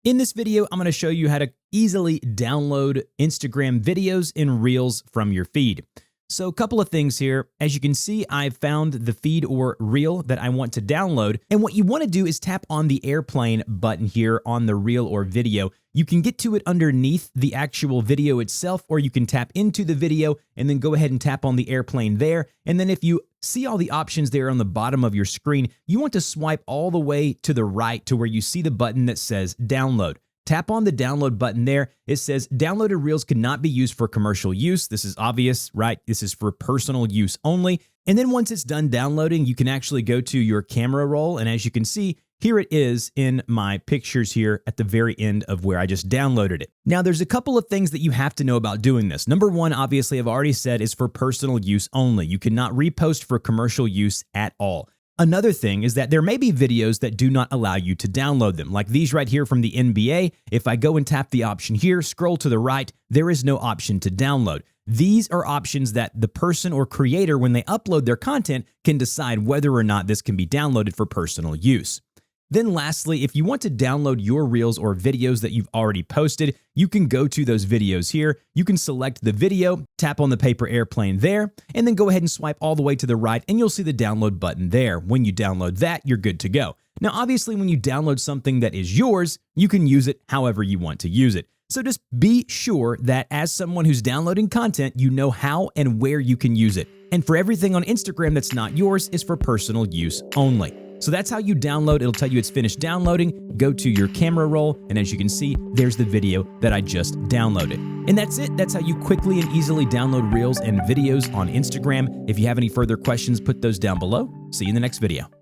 In this video, I'm going to show you how to easily download Instagram videos and Reels from your feed. So a couple of things here. As you can see, I've found the feed or reel that I want to download. And what you want to do is tap on the airplane button here on the reel or video. You can get to it underneath the actual video itself, or you can tap into the video and then go ahead and tap on the airplane there. And then if you see all the options there on the bottom of your screen, you want to swipe all the way to the right to where you see the button that says download. Tap on the download button there. It says downloaded Reels cannot be used for commercial use. This is obvious, right? This is for personal use only. And then once it's done downloading, you can actually go to your camera roll. And as you can see, here it is in my pictures here at the very end of where I just downloaded it. Now, there's a couple of things that you have to know about doing this. Number one, obviously, I've already said is for personal use only. You cannot repost for commercial use at all. Another thing is that there may be videos that do not allow you to download them, like these right here from the NBA. If I go and tap the option here, scroll to the right, there is no option to download. These are options that the person or creator, when they upload their content, can decide whether or not this can be downloaded for personal use. Then lastly, if you want to download your Reels or videos that you've already posted, you can go to those videos here. You can select the video, tap on the paper airplane there, and then go ahead and swipe all the way to the right, and you'll see the download button there. When you download that, you're good to go. Now, obviously, when you download something that is yours, you can use it however you want to use it. So just be sure that as someone who's downloading content, you know how and where you can use it. And for everything on Instagram that's not yours is for personal use only. So that's how you download. It'll tell you it's finished downloading. Go to your camera roll, and as you can see, there's the video that I just downloaded. And that's it. That's how you quickly and easily download Reels and videos on Instagram. If you have any further questions, put those down below. See you in the next video.